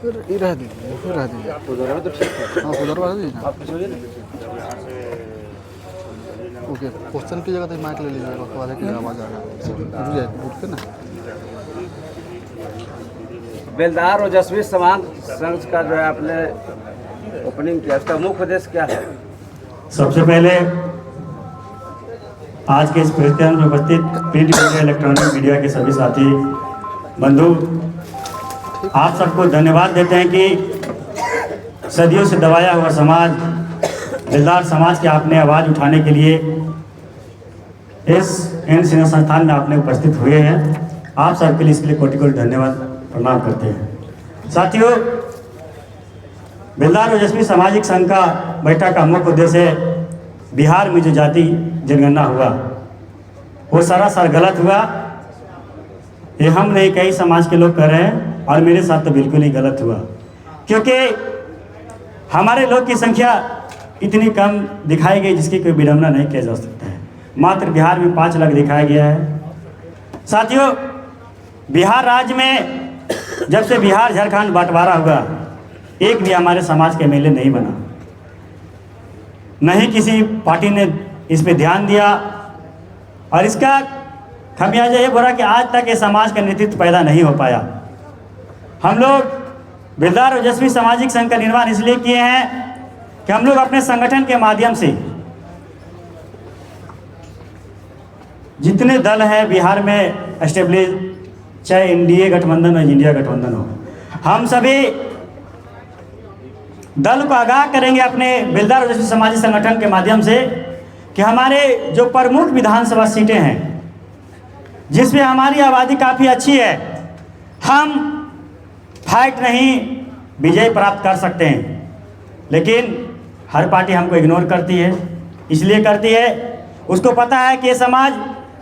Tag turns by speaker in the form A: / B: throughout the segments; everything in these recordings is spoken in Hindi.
A: फिर रह दीजिए
B: उधर तो ठीक है।
A: हाँ उधर वाला दीजिए ना।
B: आप पीछे होइए ना।
A: ओके क्वेश्चन की जगह तो माइक ले लीजिएगा, उसके बाद की आवाज़ आ रहा है उठ के ना।
B: बेलदार ओजस्वी समाज संघ का जो है आपने ओपनिंग किया, उसका मुख्य उद्देश्य क्या है?
C: सबसे पहले आज के इस कार्यक्रम में उपस्थित प्रिंट मीडिया, इलेक्ट्रॉनिक मीडिया के सभी साथी बंधु, आप सबको धन्यवाद देते हैं कि सदियों से दबाया हुआ समाज, बेलदार समाज के आपने आवाज़ उठाने के लिए इस इन संस्थान में आपने उपस्थित हुए हैं। आप सबके लिए इसके लिए कोटि कोटि धन्यवाद प्रणाम करते हैं। साथियों, बेलदार ओजस्वी सामाजिक संघ का बैठक का मुख्य उद्देश्य बिहार में जो जाति जनगणना हुआ वो सरासर गलत हुआ। ये हम नहीं, कई समाज के लोग कर रहे हैं और मेरे साथ तो बिल्कुल ही गलत हुआ, क्योंकि हमारे लोग की संख्या इतनी कम दिखाई गई जिसकी कोई विडंबना नहीं किया जा सकता है। मात्र बिहार में 5 लाख दिखाया गया है। साथियों, बिहार राज्य में जब से बिहार झारखंड बंटवारा हुआ, एक भी हमारे समाज के एमएलए नहीं बना, नहीं किसी पार्टी ने इस पे ध्यान दिया, और इसका खमियाजा ये बोला कि आज तक ये समाज का नेतृत्व पैदा नहीं हो पाया। हम लोग बेलदार ओजस्वी सामाजिक संघ का निर्माण इसलिए किए हैं कि हम लोग अपने संगठन के माध्यम से जितने दल हैं बिहार में एस्टेब्लिश, चाहे एनडीए गठबंधन हो, इंडिया गठबंधन हो, हम सभी दल को आगाह करेंगे अपने बेलदार ओजस्वी सामाजिक संगठन के माध्यम से कि हमारे जो प्रमुख विधानसभा सीटें हैं जिसमें हमारी आबादी काफ़ी अच्छी है, हम फाइट नहीं विजय प्राप्त कर सकते हैं। लेकिन हर पार्टी हमको इग्नोर करती है। इसलिए करती है, उसको पता है कि ये समाज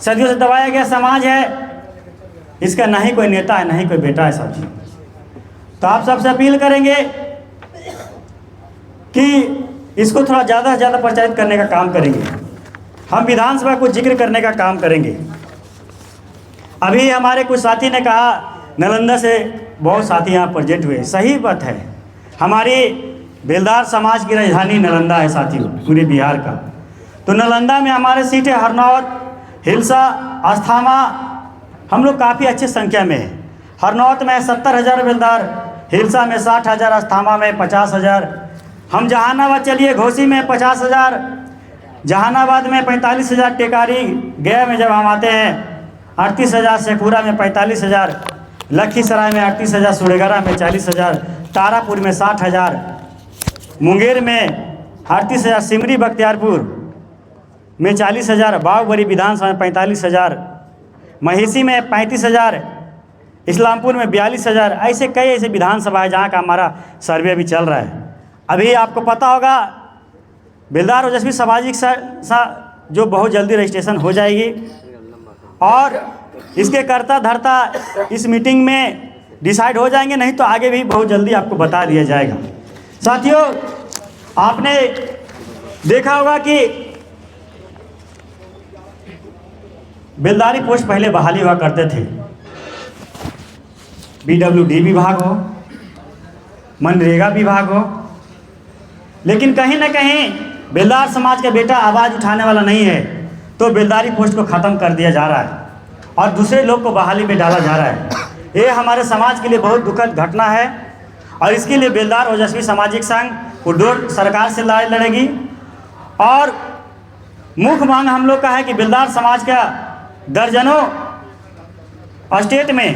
C: सदियों से दबाया गया समाज है, इसका ना ही कोई नेता है ना ही कोई बेटा है साथी। तो आप सबसे अपील करेंगे कि इसको थोड़ा ज़्यादा से ज़्यादा प्रचारित करने का काम करेंगे। हम विधानसभा को जिक्र करने का काम करेंगे। अभी हमारे कुछ साथी ने कहा नालंदा से बहुत साथी यहाँ प्रेजेंट हुए, सही बात है। हमारी बेलदार समाज की राजधानी नालंदा है साथियों, पूरे बिहार का। तो नालंदा में हमारे सीटें हरनौत, हिलसा, अस्थामा, हम लोग काफ़ी अच्छी संख्या में है। हरनौत में 70,000 बेलदार, हिलसा में 60,000, अस्थामा में 50,000। हम जहानाबाद चलिए, घोसी में 50,000, जहानाबाद में 45,000, टेकारी गया में जब हम आते हैं 38,000, शेखपुरा में 45,000, लखीसराय में 38,000, सुरेगरा में 40,000, तारापुर में 60,000, मुंगेर में 38,000, सिमरी बख्तियारपुर में 40,000, बागबरी विधानसभा में 45,000, महिषी में 35,000, इस्लामपुर में 42,000। ऐसे कई ऐसे विधानसभा है जहाँ का हमारा सर्वे भी चल रहा है। अभी आपको पता होगा बेलदार ओजस्वी सामाजिक जो बहुत जल्दी रजिस्ट्रेशन हो जाएगी, और इसके कर्ता धर्ता इस मीटिंग में डिसाइड हो जाएंगे, नहीं तो आगे भी बहुत जल्दी आपको बता दिया जाएगा। साथियों, आपने देखा होगा कि बेलदारी पोस्ट पहले बहाली हुआ करते थे, बीडब्ल्यूडी विभाग हो, मनरेगा विभाग हो, लेकिन कहीं ना कहीं बेलदार समाज का बेटा आवाज़ उठाने वाला नहीं है, तो बेलदारी पोस्ट को ख़त्म कर दिया जा रहा है और दूसरे लोग को बहाली में डाला जा रहा है। ये हमारे समाज के लिए बहुत दुखद घटना है, और इसके लिए बेलदार ओजस्वी सामाजिक संघ उद्योग सरकार से लड़ाई लड़ेगी। और मुख्य मांग हम लोग का है कि बेलदार समाज का दर्जनों स्टेट में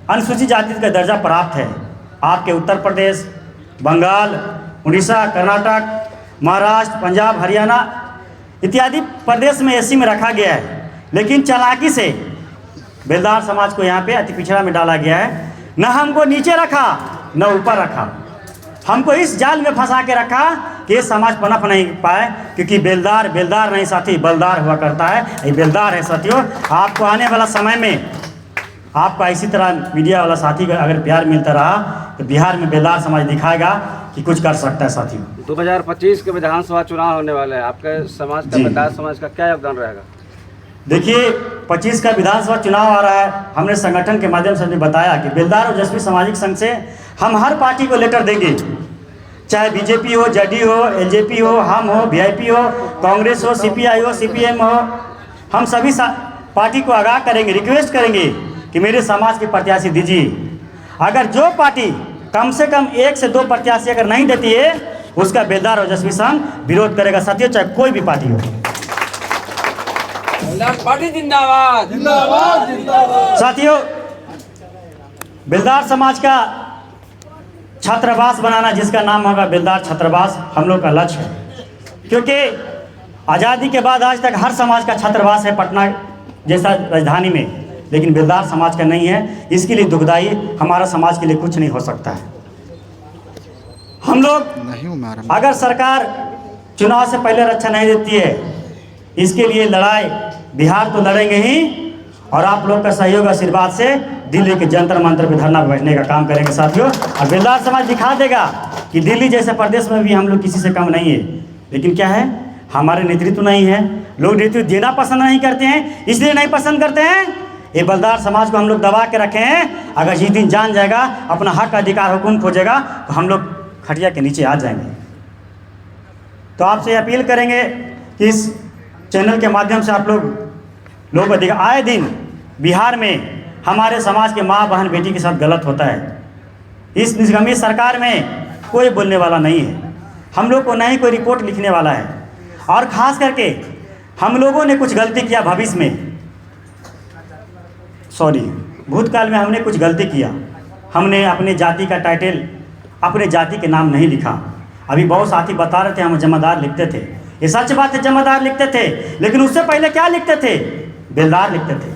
C: अनुसूचित जाति का दर्जा प्राप्त है। आपके उत्तर प्रदेश, बंगाल, उड़ीसा, कर्नाटक, महाराष्ट्र, पंजाब, हरियाणा इत्यादि प्रदेश में एससी में रखा गया है, लेकिन चालाकी से बेलदार समाज को यहाँ पे अति पिछड़ा में डाला गया है। न हमको नीचे रखा न ऊपर रखा, हमको इस जाल में फंसा के रखा कि ये समाज पनप नहीं पाए, क्योंकि बेलदार बेलदार नहीं साथी, बलदार हुआ करता है। ये बेलदार है साथियों। आपको आने वाला समय में आपका इसी तरह मीडिया वाला साथी का अगर प्यार मिलता रहा तो बिहार में बेलदार समाज दिखाएगा कि कुछ कर सकता है साथियों।
B: 2025 के विधानसभा चुनाव होने वाले हैं, आपके समाज का, बेलदार समाज का क्या योगदान रहेगा?
C: देखिए 25 का विधानसभा चुनाव आ रहा है। हमने संगठन के माध्यम से हमने बताया कि बेलदार और जसपी सामाजिक संघ से हम हर पार्टी को लेटर देंगे, चाहे बीजेपी हो, जेडीयू हो, एलजेपी हो, हम हो, वीआईपी हो, कांग्रेस हो, सीपीआई हो, सीपीएम हो। हम सभी पार्टी को आगाह करेंगे, रिक्वेस्ट करेंगे कि मेरे समाज के प्रत्याशी दीजिए। अगर जो पार्टी कम से कम 1 से 2 प्रत्याशी अगर नहीं देती है, उसका बेलदार और जसपी संघ विरोध करेगा साथियों, चाहे कोई भी पार्टी हो।
B: पार्टी जिंदाबाद जिंदाबाद जिंदाबाद।
C: साथियों, बेलदार समाज का छात्रावास बनाना, जिसका नाम होगा बेलदार छात्रावास, हम लोग का लक्ष्य है। क्योंकि आज़ादी के बाद आज तक हर समाज का छात्रावास है पटना जैसा राजधानी में, लेकिन बेलदार समाज का नहीं है। इसके लिए दुखदाई हमारा समाज के लिए कुछ नहीं हो सकता है। हम लोग अगर सरकार चुनाव से पहले रक्षा नहीं देती है, इसके लिए लड़ाई बिहार तो लड़ेंगे ही, और आप लोग का सहयोग आशीर्वाद से दिल्ली के जंतर मंतर पे धरना बैठने का काम करेंगे साथियों। और बेलदार समाज दिखा देगा कि दिल्ली जैसे प्रदेश में भी हम लोग किसी से कम नहीं है। लेकिन क्या है, हमारे नेतृत्व नहीं है, लोग नेतृत्व देना पसंद नहीं करते हैं। इसलिए नहीं पसंद करते हैं, ये बेलदार समाज को हम लोग दबा के रखे हैं। अगर जिस दिन जान जाएगा, अपना हक अधिकार हुकूम खोजेगा, तो हम लोग खटिया के नीचे आ जाएंगे। तो आपसे अपील करेंगे कि इस चैनल के माध्यम से आप लोग अधिकार, आए दिन बिहार में हमारे समाज के माँ बहन बेटी के साथ गलत होता है। इस निष्गमी सरकार में कोई बोलने वाला नहीं है, हम लोग को नहीं कोई रिपोर्ट लिखने वाला है। और ख़ास करके हम लोगों ने कुछ गलती किया भविष्य में, भूतकाल में हमने कुछ गलती किया। हमने अपने जाति का टाइटल अपने जाति के नाम नहीं लिखा। अभी बहुत साथी बता रहे थे हम जमादार लिखते थे, ये सच बात है, जमादार लिखते थे, लेकिन उससे पहले क्या लिखते थे? बेलदार लिखते थे।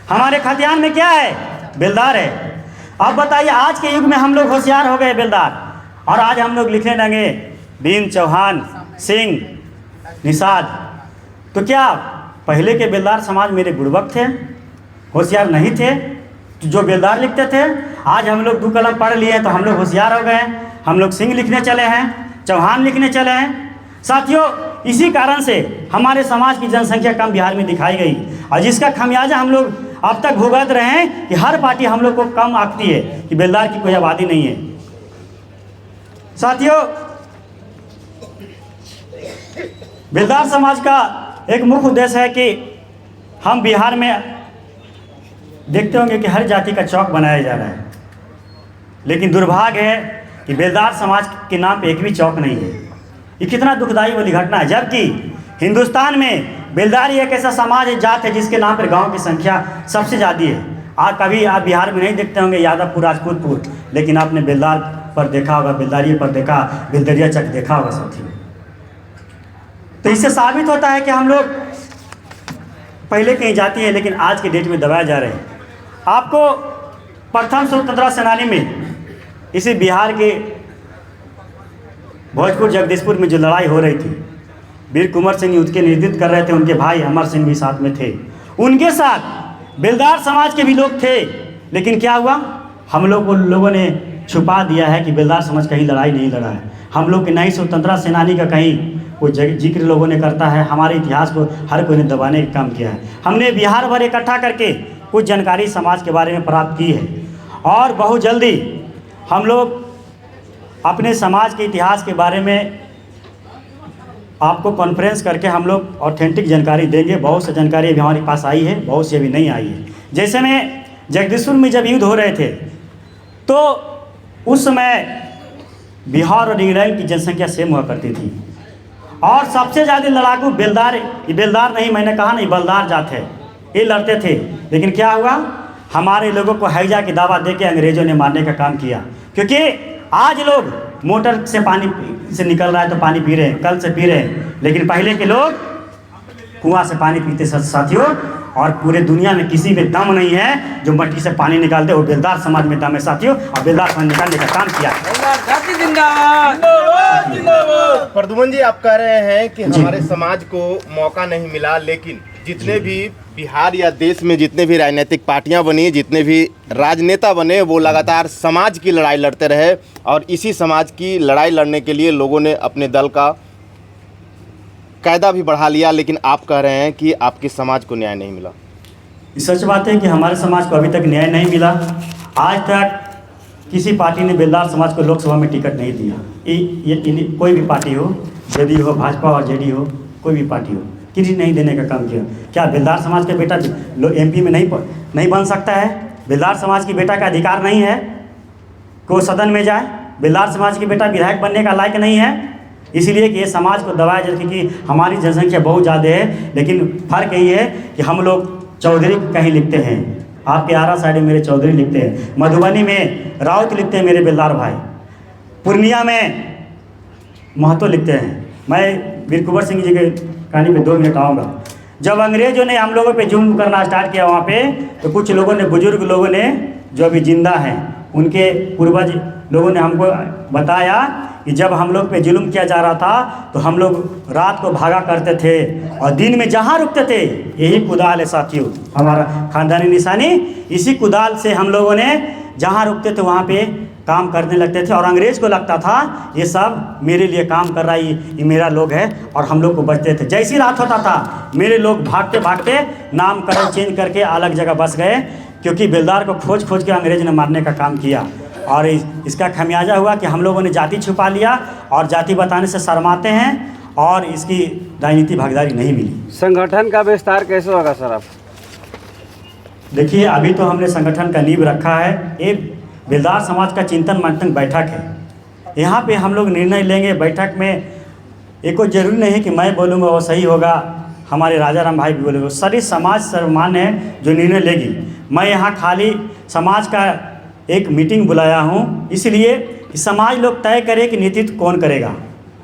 C: हमारे खतियान में क्या है? बेलदार है। अब बताइए, आज के युग में हम लोग होशियार हो गए बेलदार, और आज हम लोग लिखने लगे भीम, चौहान, सिंह, निषाद। तो क्या पहले के बेलदार समाज मेरे बुड़बक थे, होशियार नहीं थे? जो बेलदार लिखते थे, आज हम लोग 2 कलम पढ़ लिए तो हम लोग होशियार हो गए, हम लोग सिंह लिखने चले हैं, चौहान लिखने चले हैं। साथियों, इसी कारण से हमारे समाज की जनसंख्या कम बिहार में दिखाई गई, और जिसका खमियाजा हम लोग अब तक भुगत रहे हैं कि हर पार्टी हम लोग को कम आंकती है कि बेलदार की कोई आबादी नहीं है। साथियों, बेलदार समाज का एक मुख्य उद्देश्य है कि हम बिहार में देखते होंगे कि हर जाति का चौक बनाया जा रहा है, लेकिन दुर्भाग्य है कि बेलदार समाज के नाम पे एक भी चौक नहीं है। ये कितना दुखदाई वाली घटना है, जबकि हिंदुस्तान में बेलदारी एक ऐसा समाज है, जात है, जिसके नाम पर गांव की संख्या सबसे ज़्यादा है। आज कभी आप बिहार में नहीं देखते होंगे यादवपुर, राजपूतपुर, लेकिन आपने बेलदार पर देखा होगा, बेलदारी पर देखा, बेलदरिया चक देखा होगा साथियों। तो इससे साबित होता है कि हम लोग पहले कहीं जाती हैं, लेकिन आज के डेट में दबाए जा रहे हैं। आपको प्रथम स्वतंत्रता सेनानी में, इसी बिहार के भोजपुर जगदीशपुर में जो लड़ाई हो रही थी, वीर कुंवर सिंह उसके नेतृत्व कर रहे थे, उनके भाई अमर सिंह भी साथ में थे, उनके साथ बेलदार समाज के भी लोग थे। लेकिन क्या हुआ, हम लोगों ने छुपा दिया है कि बेलदार समाज कहीं लड़ाई नहीं लड़ा है। हम लोग के नई स्वतंत्रता सेनानी का कहीं कोई जिक्र लोगों ने करता है, हमारे इतिहास को हर कोई ने दबाने का काम किया है। हमने बिहार भर इकट्ठा करके कुछ जानकारी समाज के बारे में प्राप्त की है, और बहुत जल्दी हम लोग अपने समाज के इतिहास के बारे में आपको कॉन्फ्रेंस करके हम लोग ऑथेंटिक जानकारी देंगे। बहुत सी जानकारी अभी हमारे पास आई है, बहुत सी अभी नहीं आई है। जैसे में जगदीशपुर में जब युद्ध हो रहे थे, तो उस समय बिहार और इंग्लैंड की जनसंख्या सेम हुआ करती थी, और सबसे ज़्यादा लड़ाकू बेलदार, ये बेलदार नहीं, मैंने कहा नहीं, बेलदार जात है, ये लड़ते थे। लेकिन क्या हुआ, हमारे लोगों को हैजा की दावा दे के अंग्रेज़ों ने मारने का काम किया। क्योंकि आज लोग मोटर से पानी से निकल रहा है तो पानी पी रहे हैं, कल से पी रहे हैं, लेकिन पहले के लोग कुआं से पानी पीते साथियों। और पूरे दुनिया में किसी में दम नहीं है जो मट्टी से पानी निकालते, वो बेलदार समाज में दम है साथियों, और बेलदार समाज निकालने का काम किया।
D: प्रद्युमन जी, आप कह रहे हैं कि हमारे समाज को मौका नहीं मिला, लेकिन जितने भी बिहार या देश में जितने भी राजनीतिक पार्टियां बनी, जितने भी राजनेता बने, वो लगातार समाज की लड़ाई लड़ते रहे, और इसी समाज की लड़ाई लड़ने के लिए लोगों ने अपने दल का कायदा भी बढ़ा लिया, लेकिन आप कह रहे हैं कि आपके समाज को न्याय नहीं मिला।
C: सच बात है कि हमारे समाज को अभी तक न्याय नहीं मिला। आज तक किसी पार्टी ने बेलदार समाज को लोकसभा में टिकट नहीं दिया। ये कोई भी पार्टी हो, जेडीयू हो, भाजपा और जेडीयू हो, कोई भी पार्टी हो, किसी नहीं देने का काम किया। क्या बेलदार समाज के बेटा एमपी में नहीं बन सकता है? बेलदार समाज की बेटा का अधिकार नहीं है कि वो सदन में जाए? बेलदार समाज की बेटा विधायक बनने का लायक नहीं है? इसलिए कि ये समाज को दबाया जाए कि हमारी जनसंख्या बहुत ज़्यादा है, लेकिन फ़र्क यही है कि हम लोग चौधरी कहीं लिखते हैं, आपके आरा साइड में मेरे चौधरी लिखते हैं, मधुबनी में राउत लिखते हैं मेरे बेलदार भाई, पूर्णिया में महतो लिखते हैं। मैं वीर कुंवर सिंह जी के कहानी पे 2 मिनट आऊँगा। जब अंग्रेज़ों ने हम लोगों पे जुल्म करना स्टार्ट किया वहाँ पे, तो कुछ लोगों ने, बुजुर्ग लोगों ने जो अभी जिंदा हैं, उनके पूर्वज लोगों ने हमको बताया कि जब हम लोग पे जुल्म किया जा रहा था तो हम लोग रात को भागा करते थे और दिन में जहाँ रुकते थे, यही कुदाल है साथियों, हमारा खानदानी निशानी, इसी कुदाल से हम लोगों ने जहाँ रुकते थे वहाँ पे काम करने लगते थे। और अंग्रेज़ को लगता था ये सब मेरे लिए काम कर रहा है, ये मेरा लोग है, और हम लोग को बचते थे। जैसी रात होता था मेरे लोग भागते भागते नामकरण चेंज करके अलग जगह बस गए, क्योंकि बेलदार को खोज खोज के अंग्रेज़ ने मारने का काम किया। और इसका खमियाजा हुआ कि हम लोगों ने जाति छुपा लिया और जाति बताने से शर्माते हैं और इसकी राजनीति भागीदारी नहीं मिली।
B: संगठन का विस्तार कैसे होगा सर? आप
C: देखिए, अभी तो हमने संगठन का नींव रखा है। एक बेलदार समाज का चिंतन मंथन बैठक है, यहाँ पे हम लोग निर्णय लेंगे। बैठक में एक को जरूरी नहीं है कि मैं बोलूँगा वो सही होगा, हमारे राजा राम भाई भी बोलेंगे, सारी समाज सर्वमान्य है जो निर्णय लेगी। मैं यहाँ खाली समाज का एक मीटिंग बुलाया हूँ, इसलिए कि समाज लोग तय करे कि नेतृत्व कौन करेगा।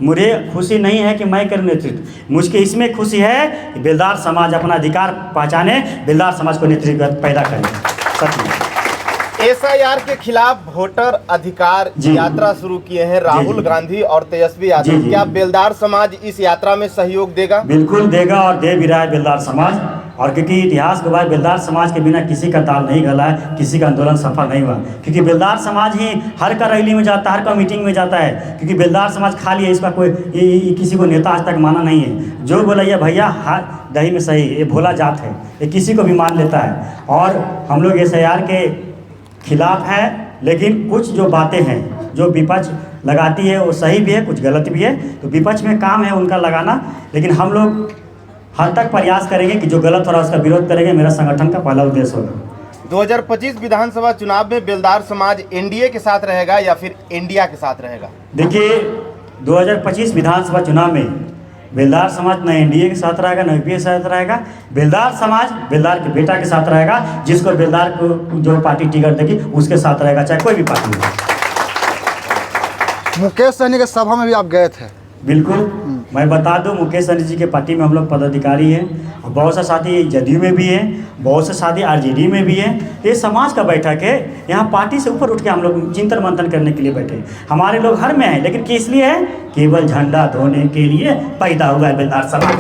C: मुझे खुशी नहीं है कि मैं करूँ नेतृत्व, मुझको इसमें खुशी है कि बेलदार समाज अपना अधिकार पहचाने, बेलदार समाज को नेतृत्व पैदा करे। सच में
D: एसआईआर के खिलाफ वोटर अधिकार यात्रा शुरू किए हैं राहुल गांधी और तेजस्वी यादव। क्या बेलदार समाज इस यात्रा में सहयोग देगा? बिल्कुल
C: देगा और दे भी रहा है बेलदार समाज। और क्योंकि इतिहास गवाह बेलदार समाज के बिना किसी का दाल नहीं गला है, किसी का आंदोलन सफल नहीं हुआ, क्योंकि बेलदार समाज ही हर का रैली में जाता है, हर का मीटिंग में जाता है, क्योंकि बेलदार समाज खाली है, इसका कोई किसी को नेता आज तक माना नहीं है। जो बोला ये भैया हाथ दही में सही, ये भोला जात है, ये किसी को भी मान लेता है। और हम लोग एसआईआर के खिलाफ है, लेकिन कुछ जो बातें हैं जो विपक्ष लगाती है वो सही भी है, कुछ गलत भी है, तो विपक्ष में काम है उनका लगाना, लेकिन हम लोग हद तक प्रयास करेंगे कि जो गलत हो रहा है उसका विरोध करेंगे। मेरा संगठन का पहला उद्देश्य होगा।
D: 2025 विधानसभा चुनाव में बेलदार समाज एनडीए के साथ रहेगा या फिर इंडिया के साथ रहेगा?
C: देखिए, 2025 विधानसभा चुनाव में बेलदार समाज न एनडीए के साथ रहेगा, न यूपीए के साथ रहेगा। बेलदार समाज बेलदार के बेटा के साथ रहेगा, जिसको बेलदार को जो पार्टी टिकट देगी उसके साथ रहेगा, चाहे कोई भी पार्टी हो।
A: मुकेश सहनी के सभा में भी आप गए थे?
C: बिल्कुल, मैं बता दूं, मुकेश सहनी जी के पार्टी में हम लोग पदाधिकारी हैं, और बहुत से साथी जदयू में भी हैं, बहुत से साथी आरजेडी में भी हैं। ये समाज का बैठक है, यहाँ पार्टी से ऊपर उठ के हम लोग चिंतन मंथन करने के लिए बैठे। हमारे लोग हर में हैं, लेकिन किस लिए है? केवल झंडा धोने के लिए पैदा हुआ है बेलदार समाज।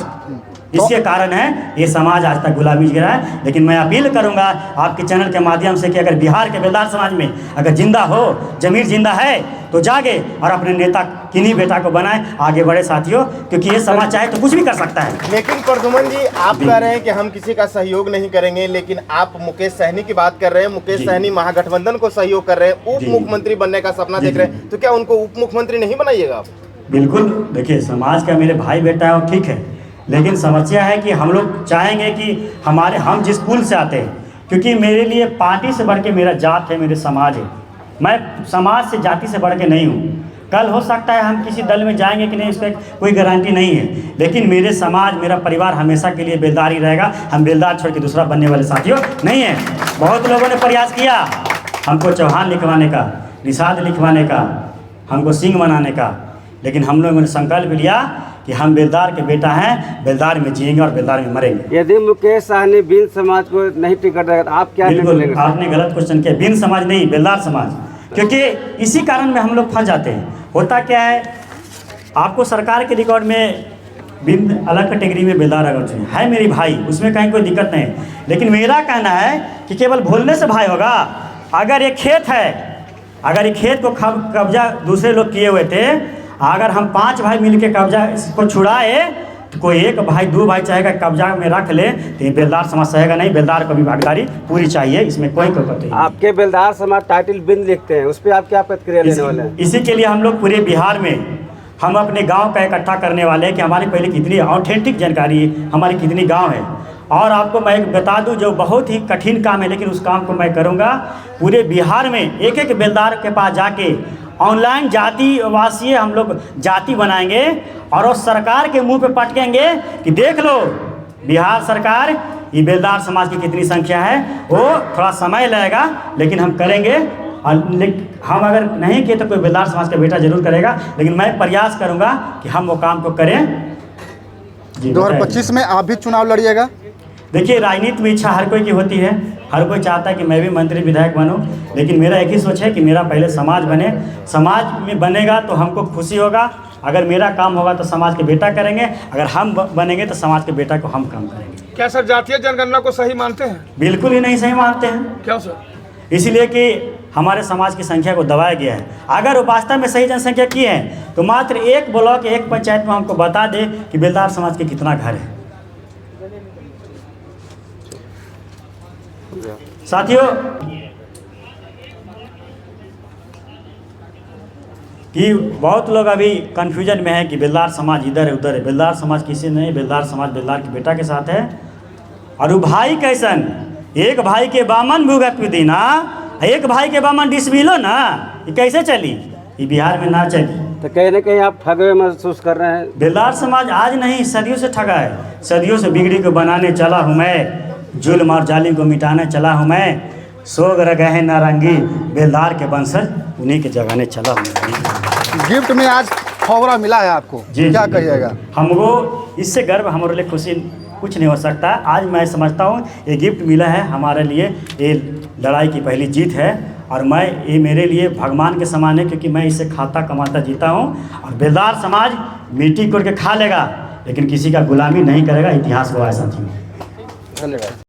C: इसके कारण है ये समाज आज तक गुलामी गिरा है। लेकिन मैं अपील करूंगा आपके चैनल के माध्यम से कि अगर बिहार के बेलदार समाज में अगर जिंदा हो, जमीर जिंदा है, तो जागे और अपने नेता किन्हीं बेटा को बनाए, आगे बढ़े साथियों, क्योंकि ये समाज चाहे तो कुछ भी कर सकता है।
D: लेकिन प्रद्युमन जी, आप कह रहे हैं कि हम किसी का सहयोग नहीं करेंगे, लेकिन आप मुकेश सहनी की बात कर रहे हैं। मुकेश सहनी महागठबंधन को सहयोग कर रहे हैं, उप मुख्यमंत्री बनने का सपना देख रहे हैं, तो क्या उनको उप मुख्यमंत्री नहीं बनाइएगा आप?
C: बिल्कुल, देखिए, समाज का मेरे भाई बेटा है वो ठीक है, लेकिन समस्या है कि हम लोग चाहेंगे कि हम जिस कुल से आते हैं, क्योंकि मेरे लिए पार्टी से बढ़ के मेरा जात है, मेरे समाज है। मैं समाज से जाति से बढ़ के नहीं हूँ। कल हो सकता है हम किसी दल में जाएंगे कि नहीं, उसका कोई गारंटी नहीं है, लेकिन मेरे समाज, मेरा परिवार हमेशा के लिए बेलदार ही रहेगा। हम बेलदार छोड़ के दूसरा बनने वाले साथियों नहीं है। बहुत लोगों ने प्रयास किया हमको चौहान लिखवाने का, निषाद लिखवाने का, हमको सिंह बनाने का, लेकिन हम लोगों ने संकल्प लिया कि हम बेलदार के बेटा हैं, बेलदार में जिएंगे और बेलदार में मरेंगे।
B: यदि मुकेश सहनी बिन समाज को नहीं टिकट देगा तो आप क्या?
C: बिल्कुल, आपने गलत क्वेश्चन किया। बिन समाज नहीं, बेलदार समाज, क्योंकि इसी कारण में हम लोग फंस जाते हैं। होता क्या है, आपको सरकार के रिकॉर्ड में बिन अलग कैटेगरी में बेलदार अगर है मेरी भाई, उसमें कहीं कोई दिक्कत नहीं, लेकिन मेरा कहना है कि केवल बोलने से भाई होगा। अगर ये खेत है, अगर ये खेत को कब्जा दूसरे लोग किए हुए थे, अगर हम 5 भाई मिलके कब्जा इसको छुड़ाए कोई एक भाई दो भाई चाहेगा कब्जा में रख ले तो ये बेलदार समाज सहेगा नहीं। बेलदार को भी भागीदारी पूरी चाहिए, इसमें कोई कपट नहीं।
B: आपके बेलदार समाज टाइटल बिंद लिखते हैं, उस पर आप क्या प्रतिक्रिया लेने वाले हैं?
C: इसी के लिए हम लोग पूरे बिहार में हम अपने गांव का इकट्ठा करने वाले हैं कि हमारी पहले कितनी ऑथेंटिक जानकारी हमारी कितनी गांव है। और आपको मैं एक बता दूं, जो बहुत ही कठिन काम है लेकिन उस काम को मैं करूंगा। पूरे बिहार में एक एक बेलदार के पास जाके ऑनलाइन जाति वासीय हम लोग जाति बनाएंगे और उस सरकार के मुंह पे पटकेंगे कि देख लो बिहार सरकार, ये बेलदार समाज की कितनी संख्या है। वो थोड़ा समय लगेगा लेकिन हम करेंगे। और हम अगर नहीं किए तो कोई बेलदार समाज का बेटा जरूर करेगा, लेकिन मैं प्रयास करूंगा कि हम वो काम को करें।
A: 2025 में आप भी चुनाव लड़िएगा?
C: देखिए, राजनीति में इच्छा हर कोई की होती है, हर कोई चाहता है कि मैं भी मंत्री विधायक बनूं, लेकिन मेरा एक ही सोच है कि मेरा पहले समाज बने। समाज में बनेगा तो हमको खुशी होगा। अगर मेरा काम होगा तो समाज के बेटा करेंगे, अगर हम बनेंगे तो समाज के बेटा को हम काम करेंगे।
E: क्या सर जातीय जनगणना को सही मानते हैं?
C: बिल्कुल ही नहीं सही मानते हैं।
E: क्यों सर?
C: इसलिए कि हमारे समाज की संख्या को दबाया गया है। अगर वो वास्तव में सही जनसंख्या की है तो मात्र एक ब्लॉक एक पंचायत में हमको बता दे कि बेलदार समाज के कितना घर है। साथियों, कि बहुत लोग अभी कन्फ्यूजन में है कि बेलदार समाज इधर है उधर है। बेलदार समाज किसी नहीं, बेलदार समाज बेलदार के बेटा के साथ है। और वो भाई कैसन, एक भाई के बामन भुगत विदिना, एक भाई के बामन डिसमिलो ना, ये कैसे चली? ये बिहार में ना चली।
B: तो कहीं ना कहीं आप ठगे हुए महसूस कर रहे हैं?
C: बेलदार समाज आज नहीं, सदियों से ठगा है। सदियों से बिगड़ी को बनाने चला हूँ मैं, जुल्म और जालिम को मिटाने चला हूँ मैं। सोग रगहे नारंगी, बेलदार के वंशज उन्हीं के जगाने चला हूँ।
A: गिफ्ट में आज खौरा मिला है आपको, क्या कहिएगा?
C: हमको इससे गर्व, हमारे लिए खुशी कुछ नहीं हो सकता। आज मैं समझता हूँ ये गिफ्ट मिला है हमारे लिए, ये लड़ाई की पहली जीत है। और ये मेरे लिए भगवान के समान है, क्योंकि मैं इससे खाता कमाता जीता हूँ। और बेलदार समाज मिट्टी कोड़ के खा लेगा लेकिन किसी का गुलामी नहीं करेगा। इतिहास गवाह है साथियों।
B: धन्यवाद।